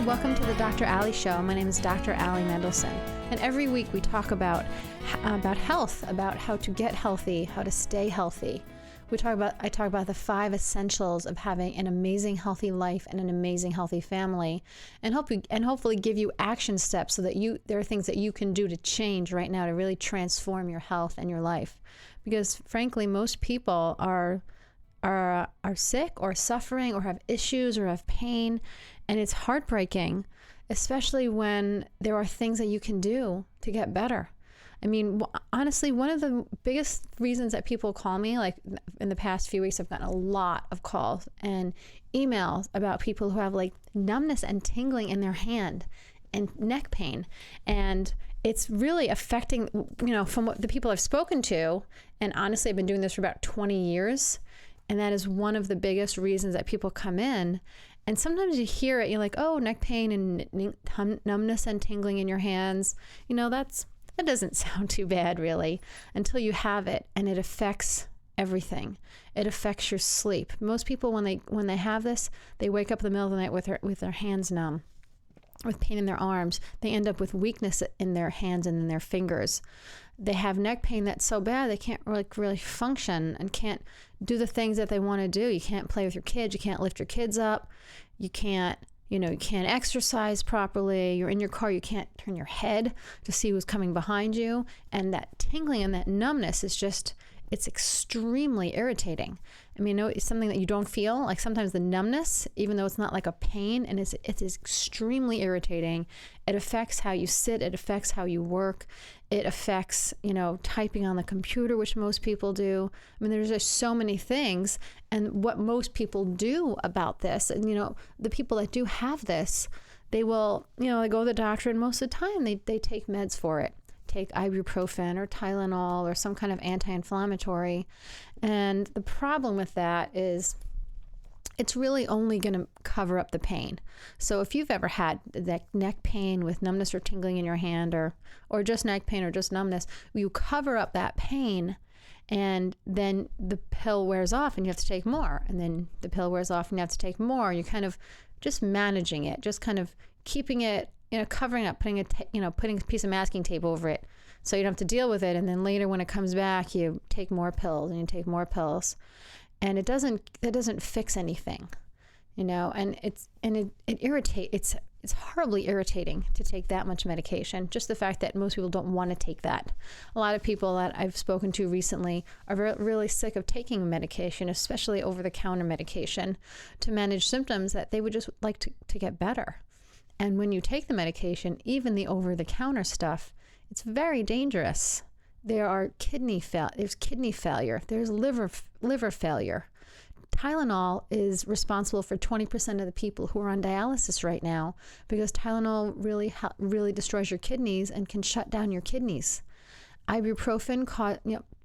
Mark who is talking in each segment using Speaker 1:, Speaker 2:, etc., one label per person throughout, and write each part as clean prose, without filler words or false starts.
Speaker 1: welcome to the Dr. Ali Show. My name is Dr. Ali Mendelson, and every week we talk about health, about how to get healthy, how to stay healthy. I talk about the 5 essentials of having an amazing healthy life and an amazing healthy family, and hopefully give you action steps so that there are things that you can do to change right now to really transform your health and your life. Because frankly, most people are sick or suffering or have issues or have pain, and it's heartbreaking, especially when there are things that you can do to get better. I mean, honestly, one of the biggest reasons that people call me, like in the past few weeks, I've gotten a lot of calls and emails about people who have like numbness and tingling in their hand and neck pain. And it's really affecting, from what the people I've spoken to, and honestly, I've been doing this for about 20 years. And that is one of the biggest reasons that people come in. And sometimes you hear it, you're like, oh, neck pain and numbness and tingling in your hands. That doesn't sound too bad, really, until you have it, and it affects everything. It affects your sleep. Most people, when they have this, they wake up in the middle of the night with their hands numb, with pain in their arms. They end up with weakness in their hands and in their fingers. They have neck pain that's so bad they can't really function and can't do the things that they want to do. You can't play with your kids. You can't lift your kids up. You can't exercise properly. You're in your car. You can't turn your head to see who's coming behind you. And that tingling and that numbness is it's extremely irritating. I mean, it's something that you don't feel. Like sometimes the numbness, even though it's not like a pain, and it is extremely irritating. It affects how you sit. It affects how you work. It affects, typing on the computer, which most people do. I mean, there's just so many things. And what most people do about this, and, the people that do have this, they will, they go to the doctor, and most of the time they take meds for it. Take ibuprofen or Tylenol or some kind of anti-inflammatory. And the problem with that is it's really only going to cover up the pain. So if you've ever had that neck pain with numbness or tingling in your hand, or just neck pain or just numbness, you cover up that pain, and then the pill wears off and you have to take more. And then the pill wears off and you have to take more. You're kind of just managing it, just kind of keeping it, covering up, putting a piece of masking tape over it so you don't have to deal with it. And then later when it comes back, you take more pills and you take more pills. And it doesn't fix anything, and it irritates. It's horribly irritating to take that much medication. Just the fact that most people don't want to take that. A lot of people that I've spoken to recently are really sick of taking medication, especially over-the-counter medication, to manage symptoms that they would just like to get better. And when you take the medication, even the over-the-counter stuff, it's very dangerous. There's kidney failure. There's liver failure. Tylenol is responsible for 20% of the people who are on dialysis right now, because Tylenol really destroys your kidneys and can shut down your kidneys. Ibuprofen,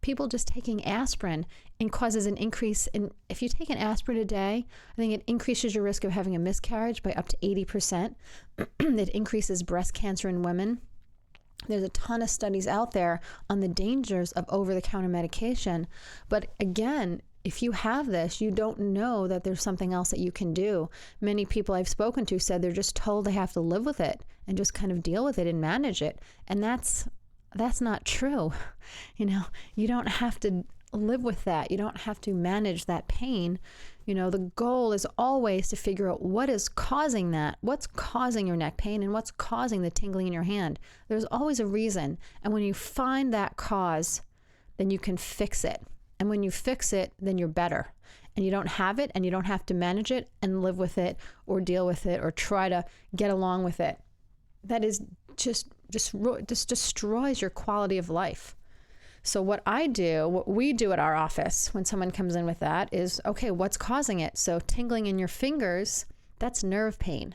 Speaker 1: people just taking aspirin, and causes an increase in, if you take an aspirin a day, I think it increases your risk of having a miscarriage by up to 80%. It increases breast cancer in women. There's a ton of studies out there on the dangers of over-the-counter medication. But again, if you have this, you don't know that there's something else that you can do. Many people I've spoken to said they're just told they have to live with it and just kind of deal with it and manage it. And that's not true. You don't have to live with that. You don't have to manage that pain. The goal is always to figure out what is causing that, what's causing your neck pain, and what's causing the tingling in your hand. There's always a reason. And when you find that cause, then you can fix it. And when you fix it, then you're better. And you don't have it, and you don't have to manage it and live with it or deal with it or try to get along with it. That is just destroys your quality of life. So what we do at our office when someone comes in with that is, okay, what's causing it? So tingling in your fingers, that's nerve pain.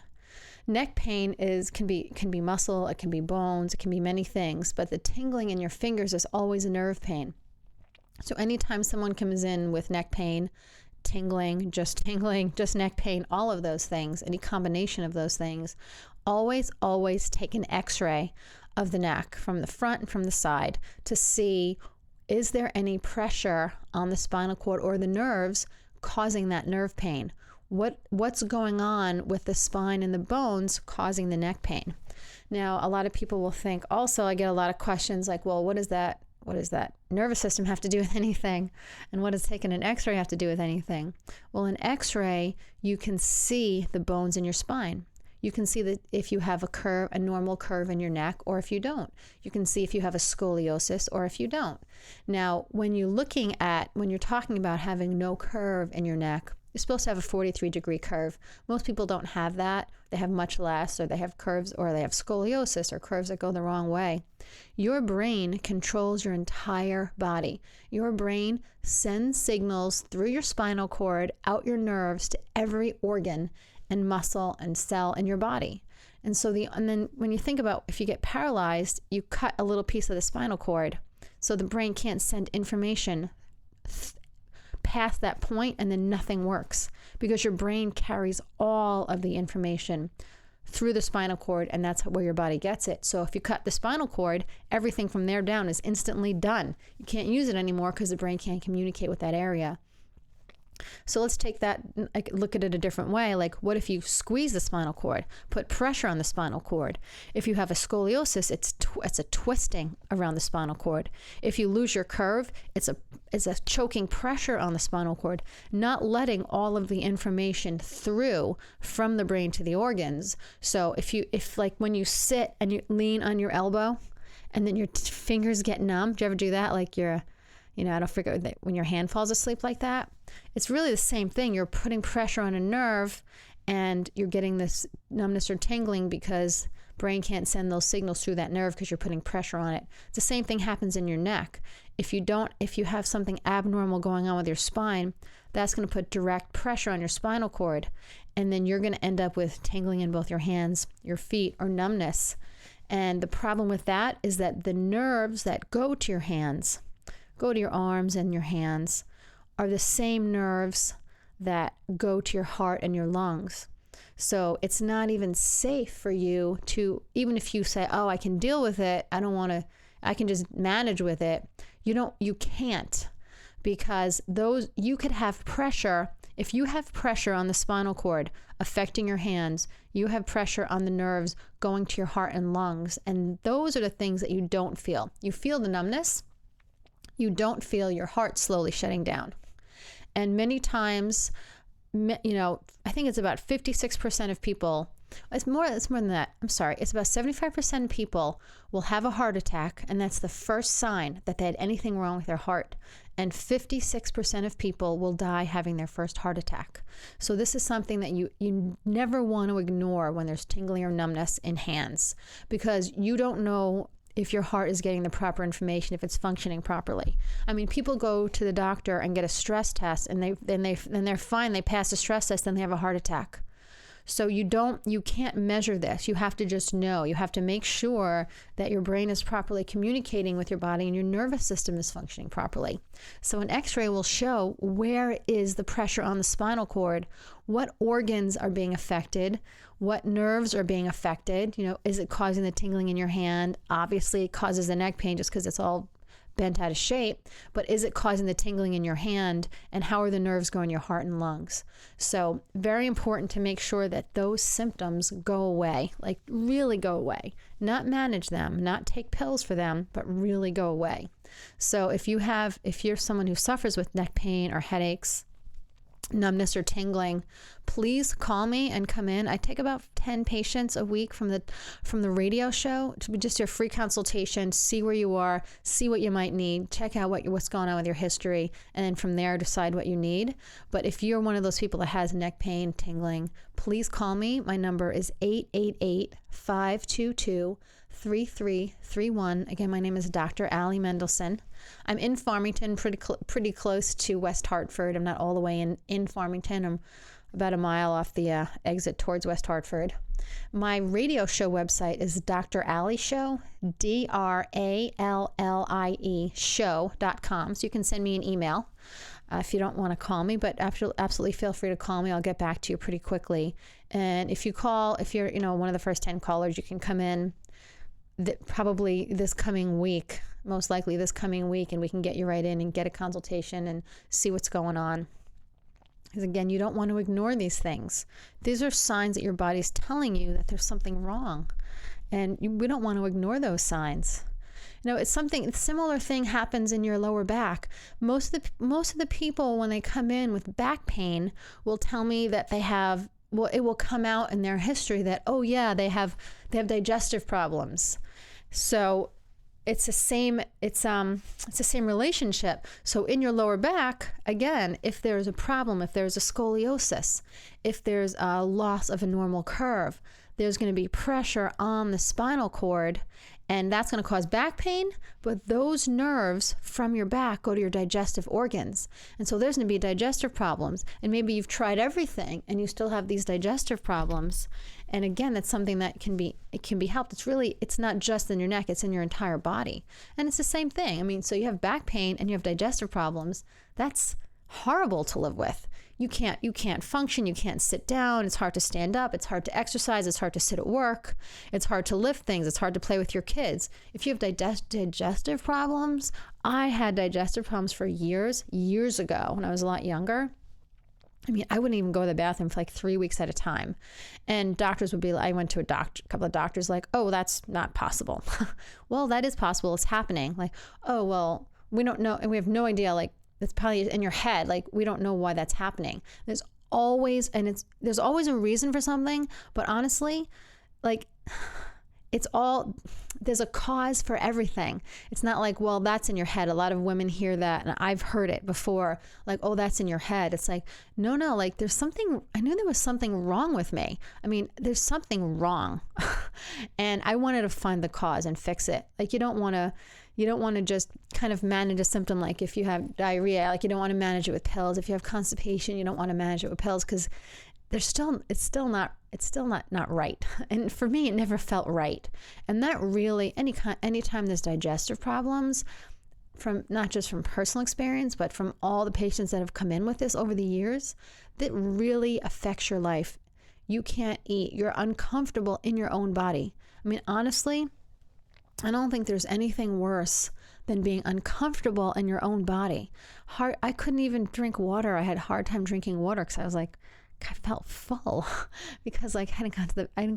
Speaker 1: Neck pain can be muscle, it can be bones, it can be many things, but the tingling in your fingers is always a nerve pain. So anytime someone comes in with neck pain, tingling, just neck pain, all of those things, any combination of those things, always take an x-ray of the neck from the front and from the side to see, is there any pressure on the spinal cord or the nerves causing that nerve pain? what's going on with the spine and the bones causing the neck pain. Now, a lot of people will think also, I get a lot of questions like, well, what does that nervous system have to do with anything? And what does taking an x-ray have to do with anything? Well, an x-ray, you can see the bones in your spine. You can see that if you have a normal curve in your neck, or if you don't. You can see if you have a scoliosis or if you don't. Now, when you're talking about having no curve in your neck, you're supposed to have a 43-degree curve. Most people don't have that. They have much less, or they have curves, or they have scoliosis, or curves that go the wrong way. Your brain controls your entire body. Your brain sends signals through your spinal cord, out your nerves, to every organ and muscle and cell in your body. And then when you think about, if you get paralyzed, you cut a little piece of the spinal cord, so the brain can't send information past that point, and then nothing works, because your brain carries all of the information through the spinal cord, and that's where your body gets it. So if you cut the spinal cord, everything from there down is instantly done. You can't use it anymore because the brain can't communicate with that area. So let's take that, look at it a different way. Like, what if you squeeze the spinal cord, put pressure on the spinal cord? If you have a scoliosis, it's a twisting around the spinal cord. If you lose your curve, it's a choking pressure on the spinal cord, not letting all of the information through from the brain to the organs. So if like when you sit and you lean on your elbow and then your fingers get numb, do you ever do that? Like I don't forget when your hand falls asleep like that. It's really the same thing. You're putting pressure on a nerve and you're getting this numbness or tingling because brain can't send those signals through that nerve because you're putting pressure on it. The same thing happens in your neck. If you have something abnormal going on with your spine, that's going to put direct pressure on your spinal cord. And then you're going to end up with tingling in both your hands, your feet, or numbness. And the problem with that is that the nerves that go to your hands, go to your arms and your hands, are the same nerves that go to your heart and your lungs. So it's not even safe for you to, even if you say, oh, I can deal with it, I can just manage with it. You can't, because you could have pressure. If you have pressure on the spinal cord affecting your hands, you have pressure on the nerves going to your heart and lungs. And those are the things that you don't feel. You feel the numbness. You don't feel your heart slowly shutting down. And many times, I think it's about 56% of people, it's more than that. I'm sorry. It's about 75% of people will have a heart attack, and that's the first sign that they had anything wrong with their heart. And 56% of people will die having their first heart attack. So this is something that you never want to ignore when there's tingling or numbness in hands, because you don't know if your heart is getting the proper information, if it's functioning properly. I mean, people go to the doctor and get a stress test, and they're fine. They pass the stress test, then they have a heart attack. So you can't measure this. You have to just know. You have to make sure that your brain is properly communicating with your body and your nervous system is functioning properly. So an x-ray will show where is the pressure on the spinal cord, what organs are being affected, what nerves are being affected. Is it causing the tingling in your hand? Obviously, it causes the neck pain just because it's all bent out of shape, but is it causing the tingling in your hand, and how are the nerves going in your heart and lungs? So very important to make sure that those symptoms go away, like really go away, not manage them, not take pills for them, but really go away. So if you're someone who suffers with neck pain or headaches, numbness or tingling, please call me and come in. I take about 10 patients a week from the radio show to just your free consultation, see where you are, see what you might need, check out what's going on with your history, and then from there decide what you need. But if you're one of those people that has neck pain, tingling, please call me. My number is 888-522-3331. Again, my name is Dr. Allie Mendelson. I'm in Farmington, pretty close to West Hartford. I'm not all the way in Farmington. I'm about a mile off the exit towards West Hartford. My radio show website is Dr. Allie Show, DRALLIE show.com. So you can send me an email if you don't want to call me, but absolutely feel free to call me. I'll get back to you pretty quickly. And if you're one of the first 10 callers, you can come in probably this coming week, most likely this coming week, and we can get you right in and get a consultation and see what's going on. Because again, you don't want to ignore these things. These are signs that your body's telling you that there's something wrong. And we don't want to ignore those signs. It's something, a similar thing happens in your lower back. Most of the people, when they come in with back pain, will tell me that they have, it will come out in their history that, oh yeah, they have digestive problems. So it's the same relationship. So in your lower back, again, if there's a problem, if there's a scoliosis, if there's a loss of a normal curve, there's going to be pressure on the spinal cord, and that's going to cause back pain. But those nerves from your back go to your digestive organs. And so there's going to be digestive problems. And maybe you've tried everything and you still have these digestive problems. And again, that's something that can be helped. It's not just in your neck, it's in your entire body. And it's the same thing. So you have back pain and you have digestive problems. That's horrible to live with. You can't function, you can't sit down, it's hard to stand up, it's hard to exercise, it's hard to sit at work, it's hard to lift things, it's hard to play with your kids. If you have digestive problems, I had digestive problems for years ago when I was a lot younger. I wouldn't even go to the bathroom for like 3 weeks at a time. And doctors would be like, I went to a couple of doctors like, oh, that's not possible. Well, that is possible, it's happening. Like, oh, well, we don't know, and we have no idea, like, it's probably in your head. Like, we don't know why that's happening. There's always a reason for something, but honestly, like, there's a cause for everything. It's not like, well, that's in your head. A lot of women hear that, and I've heard it before, like, oh, that's in your head. It's like, no, like, there's something, I knew there was something wrong with me. There's something wrong. And I wanted to find the cause and fix it. Like, you don't want to just kind of manage a symptom. Like if you have diarrhea, like you don't want to manage it with pills. If you have constipation, you don't want to manage it with pills, because it's still not right. And for me, it never felt right. And that really, anytime there's digestive problems, from not just from personal experience, but from all the patients that have come in with this over the years, that really affects your life. You can't eat. You're uncomfortable in your own body. Honestly, I don't think there's anything worse than being uncomfortable in your own body. I couldn't even drink water. I had a hard time drinking water because I was like, I felt full because like I didn't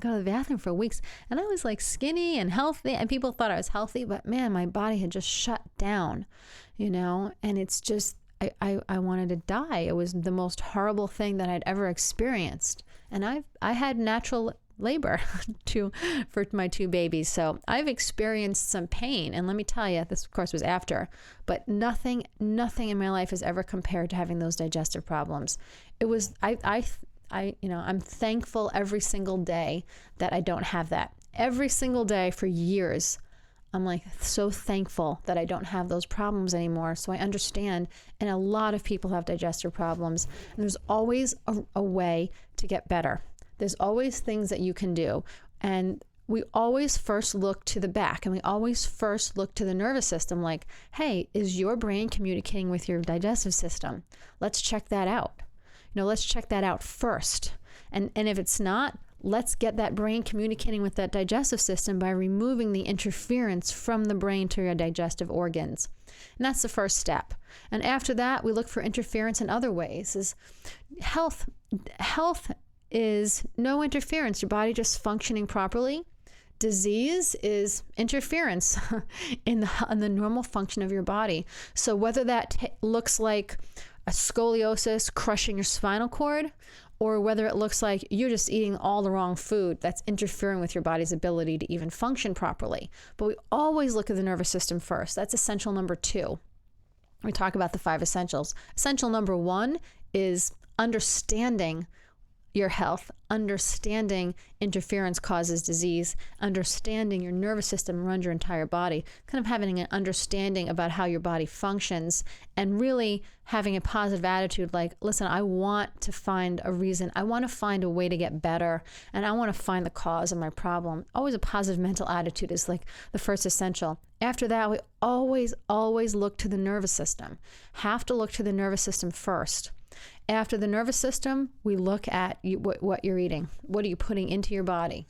Speaker 1: go to the bathroom for weeks, and I was like skinny and healthy, and people thought I was healthy, but man, my body had just shut down, and it's just, I wanted to die. It was the most horrible thing that I'd ever experienced. And I had natural labor for my 2 babies. So I've experienced some pain, and let me tell you, this of course was after, but nothing in my life has ever compared to having those digestive problems. It was, I'm thankful every single day that I don't have that. Every single day for years, I'm like so thankful that I don't have those problems anymore. So I understand, and a lot of people have digestive problems, and there's always a way to get better. There's always things that you can do. And we always first look to the back, and we always first look to the nervous system like, hey, is your brain communicating with your digestive system? Let's check that out. Let's check that out first. And if it's not, let's get that brain communicating with that digestive system by removing the interference from the brain to your digestive organs. And that's the first step. And after that, we look for interference in other ways. Is health is no interference, your body just functioning properly. Disease is interference in the normal function of your body. So whether that looks like a scoliosis crushing your spinal cord, or whether it looks like you're just eating all the wrong food that's interfering with your body's ability to even function properly. But we always look at the nervous system first. That's essential number 2. We talk about the 5 essentials. Essential number 1 is understanding your health, understanding interference causes disease, understanding your nervous system runs your entire body, kind of having an understanding about how your body functions, and really having a positive attitude like, listen, I want to find a reason. I want to find a way to get better, and I want to find the cause of my problem. Always a positive mental attitude is like the first essential. After that, we always look to the nervous system. Have to look to the nervous system first. After the nervous system, we look at what you're eating. What are you putting into your body?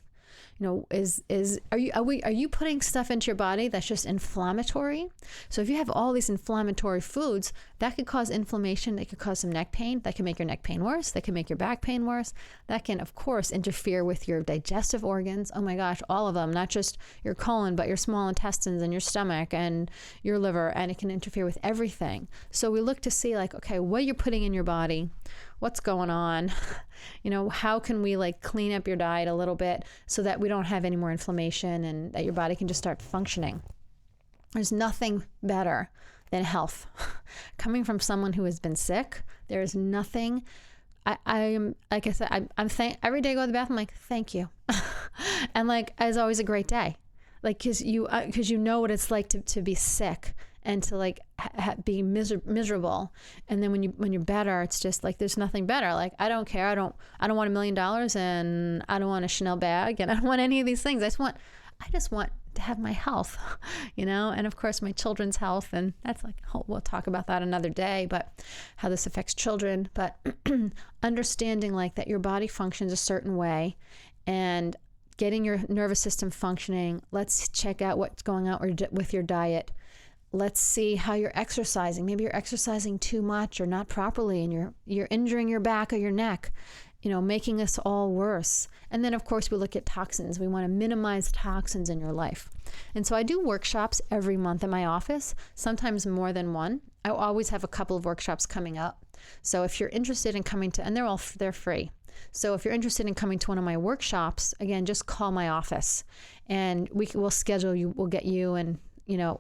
Speaker 1: Are you putting stuff into your body that's just inflammatory? So if you have all these inflammatory foods, that could cause inflammation. That could cause some neck pain. That can make your neck pain worse. That can make your back pain worse. That can, of course, interfere with your digestive organs. Oh my gosh, all of them, not just your colon, but your small intestines and your stomach and your liver, and it can interfere with everything. So we look to see like, okay, what you're putting in your body, what's going on, how can we like clean up your diet a little bit so that we don't have any more inflammation and that your body can just start functioning. There's nothing better than health. Coming from someone who has been sick, there is nothing. I am, like I said, every day I go to the bathroom, I'm like, thank you. And like, it's always a great day. Like, cause you know what it's like to be sick and to like be miserable. And then when you're better, it's just like, there's nothing better. Like, I don't care. I don't want $1 million and I don't want a Chanel bag and I don't want any of these things. I just want to have my health, and of course my children's health. And that's like, we'll talk about that another day, but how this affects children, but understanding like that your body functions a certain way and getting your nervous system functioning. Let's check out what's going on with your diet. Let's see how you're exercising. Maybe you're exercising too much or not properly and you're injuring your back or your neck, making us all worse. And then of course we look at toxins. We want to minimize toxins in your life. And so I do workshops every month in my office, sometimes more than one. I always have a couple of workshops coming up. So if you're interested in coming to, and they're free. So if you're interested in coming to one of my workshops, again, just call my office and we'll schedule you, we'll get you and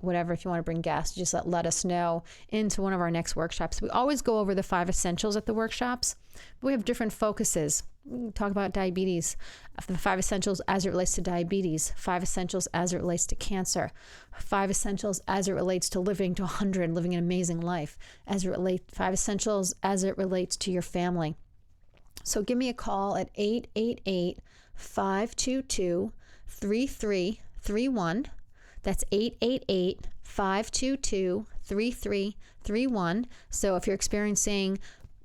Speaker 1: whatever, if you want to bring guests, just let us know into one of our next workshops. We always go over the 5 essentials at the workshops. We have different focuses. We talk about diabetes, the 5 essentials as it relates to diabetes, 5 essentials as it relates to cancer, 5 essentials as it relates to living to 100, living an amazing life, 5 essentials as it relates to your family. So give me a call at 888-522-3331. That's 888-522-3331. So if you're experiencing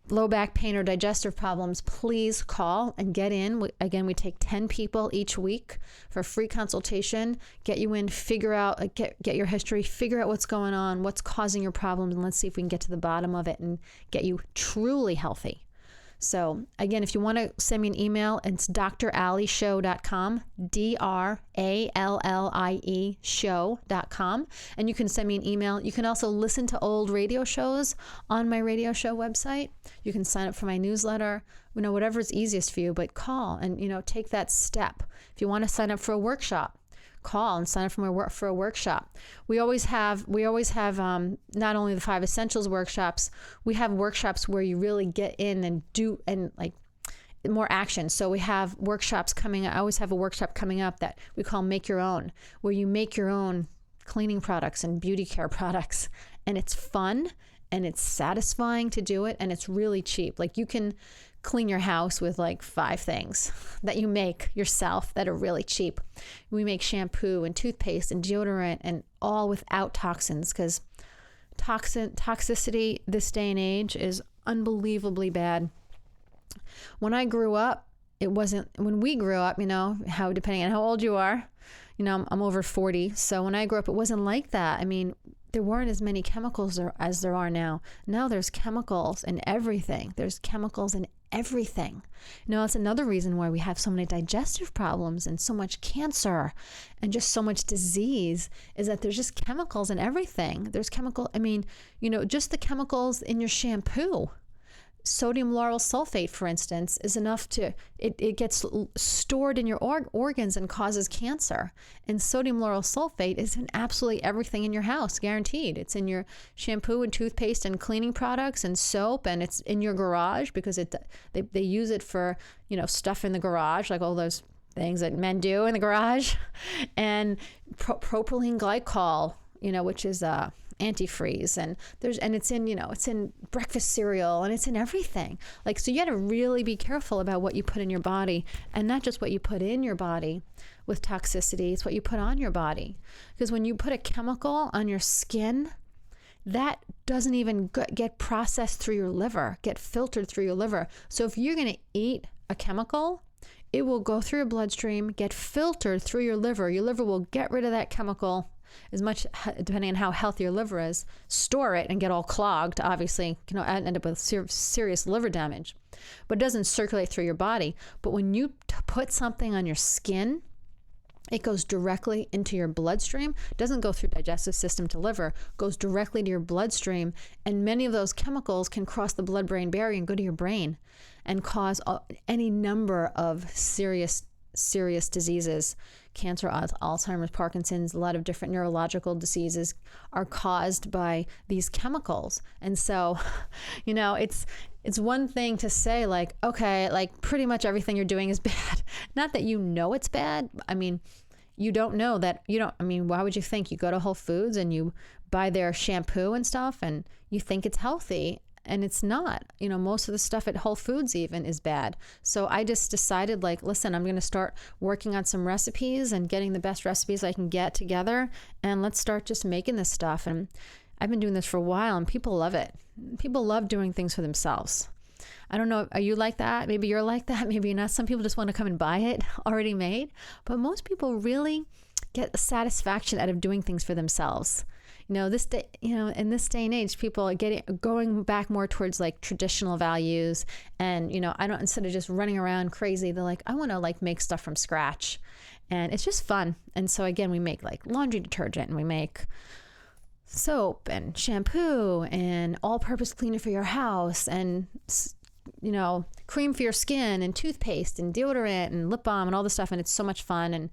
Speaker 1: low back pain or digestive problems, please call and get in. We take 10 people each week for a free consultation, get you in, figure out, get your history, figure out what's going on, what's causing your problems, and let's see if we can get to the bottom of it and get you truly healthy. So again, if you want to send me an email, it's drallyshow.com, DRALLIE show.com. And you can send me an email. You can also listen to old radio shows on my radio show website. You can sign up for my newsletter, whatever's easiest for you, but call and, take that step. If you want to sign up for a workshop, call and sign up for a workshop. We always have not only the 5 essentials workshops, we have workshops where you really get in and do and like more action. So we have workshops coming. I always have a workshop coming up that we call Make Your Own, where you make your own cleaning products and beauty care products, and it's fun and it's satisfying to do it, and it's really cheap. Like you can clean your house with like 5 things that you make yourself that are really cheap. We make shampoo and toothpaste and deodorant and all without toxins, because toxicity this day and age is unbelievably bad. When I grew up, when we grew up, how, depending on how old you are, I'm over 40. So when I grew up, it wasn't like that. I mean, there weren't as many chemicals as there are now. Now there's chemicals in everything. There's chemicals in everything. That's another reason why we have so many digestive problems and so much cancer and just so much disease, is that there's just chemicals in everything. There's just the chemicals in your shampoo. Sodium lauryl sulfate, for instance, is enough it gets stored in your organs and causes cancer. And sodium lauryl sulfate is in absolutely everything in your house, guaranteed. It's in your shampoo and toothpaste and cleaning products and soap, and it's in your garage because they use it for, stuff in the garage, like all those things that men do in the garage. And propylene glycol, which is antifreeze, and it's in breakfast cereal, and it's in everything. So you got to really be careful about what you put in your body, and not just what you put in your body with toxicity, it's what you put on your body. Because when you put a chemical on your skin, that doesn't even get processed through your liver, get filtered through your liver. So if you're going to eat a chemical, it will go through your bloodstream, get filtered through your liver. Your liver will get rid of that chemical as much, depending on how healthy your liver is, store it and get all clogged, obviously, end up with serious liver damage. But it doesn't circulate through your body. But when you put something on your skin, it goes directly into your bloodstream. It doesn't go through digestive system to liver, goes directly to your bloodstream. And many of those chemicals can cross the blood-brain barrier and go to your brain and cause any number of serious diseases. Cancer, Alzheimer's, Parkinson's, a lot of different neurological diseases are caused by these chemicals. And so, it's one thing to say like, okay, like pretty much everything you're doing is bad. Not that you know it's bad. I mean, you don't know that, why would you think? You go to Whole Foods and you buy their shampoo and stuff and you think it's healthy. And it's not. Most of the stuff at Whole Foods even is bad. So I just decided, like, listen, I'm going to start working on some recipes and getting the best recipes I can get together. And let's start just making this stuff. And I've been doing this for a while and people love it. People love doing things for themselves. I don't know. Are you like that? Maybe you're like that. Maybe you're not. Some people just want to come and buy it already made. But most people really get satisfaction out of doing things for themselves. This day, in this day and age, people are going back more towards like traditional values. And, instead of just running around crazy, they're like, I want to like make stuff from scratch. And it's just fun. And so again, we make like laundry detergent and we make soap and shampoo and all-purpose cleaner for your house and, cream for your skin and toothpaste and deodorant and lip balm and all this stuff. And it's so much fun. And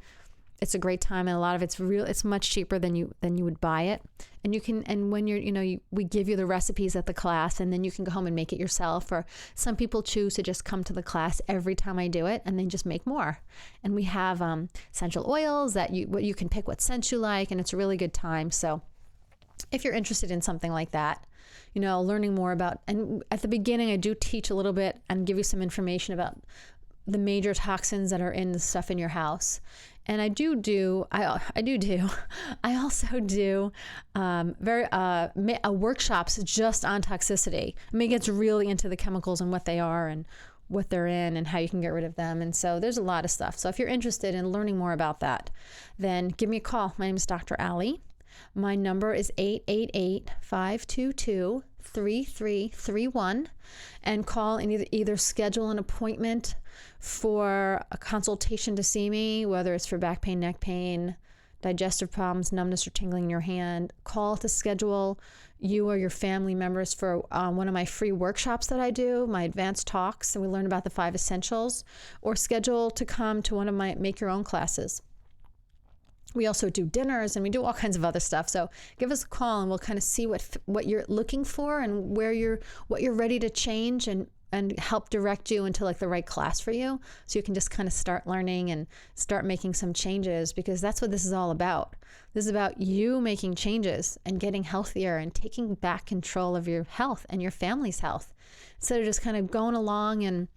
Speaker 1: it's a great time, and a lot of it's much cheaper than you would buy it. And you can, and when we give you the recipes at the class, and then you can go home and make it yourself. Or some people choose to just come to the class every time I do it and then just make more. And we have essential oils that you can pick what scent you like, and it's a really good time. So if you're interested in something like that, learning more about, and at the beginning I do teach a little bit and give you some information about the major toxins that are in the stuff in your house. And I also do workshops just on toxicity. It gets really into the chemicals and what they are and what they're in and how you can get rid of them. And so there's a lot of stuff. So if you're interested in learning more about that, then give me a call. My name is Dr. Allie. My number is 888-522-3331, and call and either schedule an appointment for a consultation to see me, whether it's for back pain, neck pain, digestive problems, numbness or tingling in your hand. Call to schedule you or your family members for one of my free workshops that I do, my advanced talks, and we learn about the 5 essentials, or schedule to come to one of my make your own classes. We also do dinners and we do all kinds of other stuff. So give us a call and we'll kind of see what you're looking for and what you're ready to change and help direct you into like the right class for you. So you can just kind of start learning and start making some changes, because that's what this is all about. This is about you making changes and getting healthier and taking back control of your health and your family's health, instead of just kind of going along and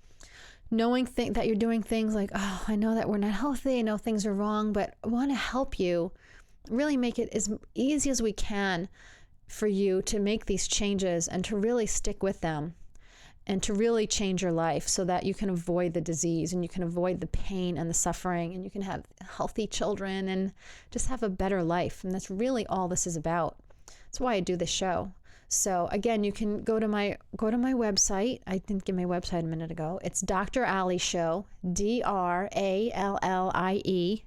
Speaker 1: knowing that you're doing things like, oh, I know that we're not healthy, I know things are wrong, but I want to help you really make it as easy as we can for you to make these changes and to really stick with them and to really change your life so that you can avoid the disease and you can avoid the pain and the suffering and you can have healthy children and just have a better life. And that's really all this is about. That's why I do this show. So again, you can go to my website. I didn't give my website a minute ago. It's Dr. Allie Show, DRALLIE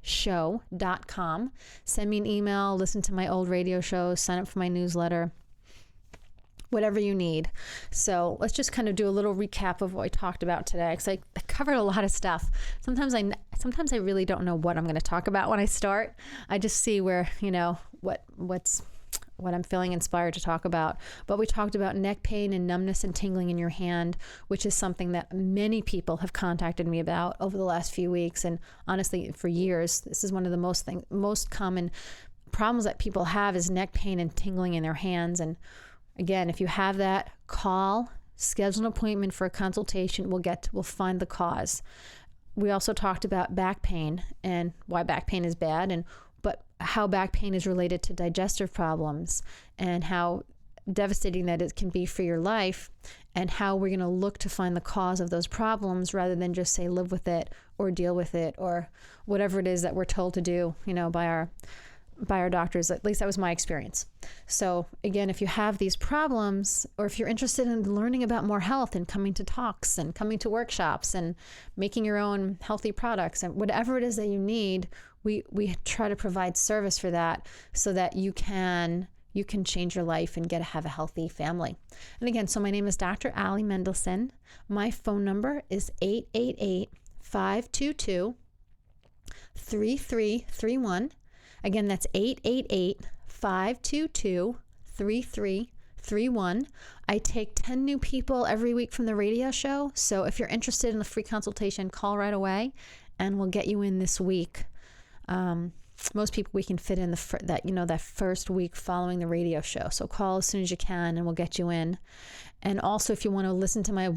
Speaker 1: show.com. Send me an email, listen to my old radio shows, sign up for my newsletter, whatever you need. So let's just kind of do a little recap of what I talked about today, because I covered a lot of stuff. Sometimes I really don't know what I'm going to talk about when I start. I just see where, what I'm feeling inspired to talk about. But we talked about neck pain and numbness and tingling in your hand, which is something that many people have contacted me about over the last few weeks. And honestly, for years, this is one of the most common problems that people have is neck pain and tingling in their hands. And again, if you have that, call, schedule an appointment for a consultation. We'll find the cause. We also talked about back pain and why back pain is bad, but how back pain is related to digestive problems and how devastating that it can be for your life. and how we're going to look to find the cause of those problems rather than just say live with it or deal with it or whatever it is that we're told to do, by our doctors. At least that was my experience. So again, if you have these problems, or if you're interested in learning about more health and coming to talks and coming to workshops and making your own healthy products and whatever it is that you need, we try to provide service for that so that you can change your life and have a healthy family. And again, so my name is Dr. Allie Mendelsohn. My phone number is 888-522-3331. Again, that's 888-522-3331. I take 10 new people every week from the radio show. So if you're interested in a free consultation, call right away and we'll get you in this week. Most people we can fit in that first week following the radio show. So call as soon as you can and we'll get you in. And also, if you want to listen to my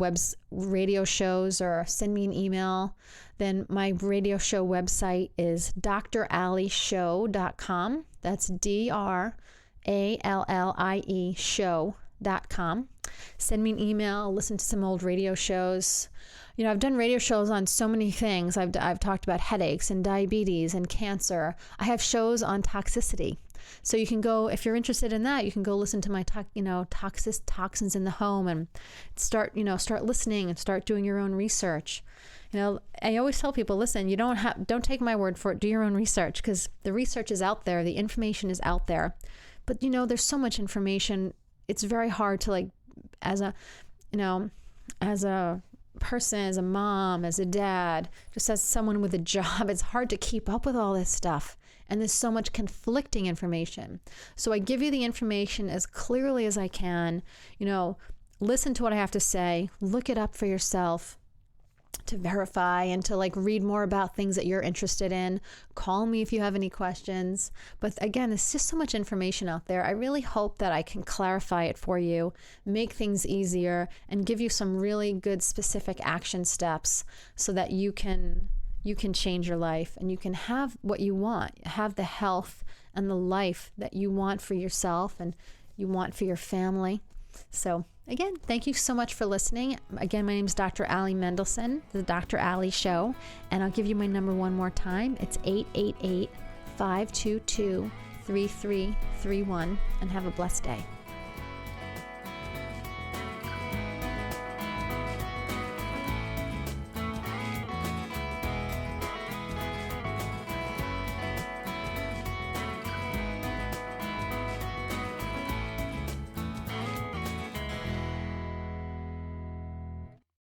Speaker 1: radio shows or send me an email, then my radio show website is drallieshow.com. That's DRALLIE show.com. Send me an email, listen to some old radio shows. I've done radio shows on so many things. I've talked about headaches and diabetes and cancer. I have shows on toxicity. So you can go, if you're interested in that, you can go listen to my toxins in the home and start listening and start doing your own research. I always tell people, listen, don't take my word for it. Do your own research, because the research is out there. The information is out there. But, there's so much information. It's very hard to as a person, as a mom, as a dad, just as someone with a job, it's hard to keep up with all this stuff. And there's so much conflicting information. So I give you the information as clearly as I can. Listen to what I have to say, look it up for yourself to verify and to read more about things that you're interested in. Call me if you have any questions. But again, it's just so much information out there. I really hope that I can clarify it for you, make things easier, and give you some really good specific action steps so that you can change your life and you can have what you want, have the health and the life that you want for yourself and you want for your family. So again, thank you so much for listening. Again, my name is Dr. Allie Mendelsohn, the Dr. Allie Show, and I'll give you my number one more time. It's 888-522-3331, and have a blessed day.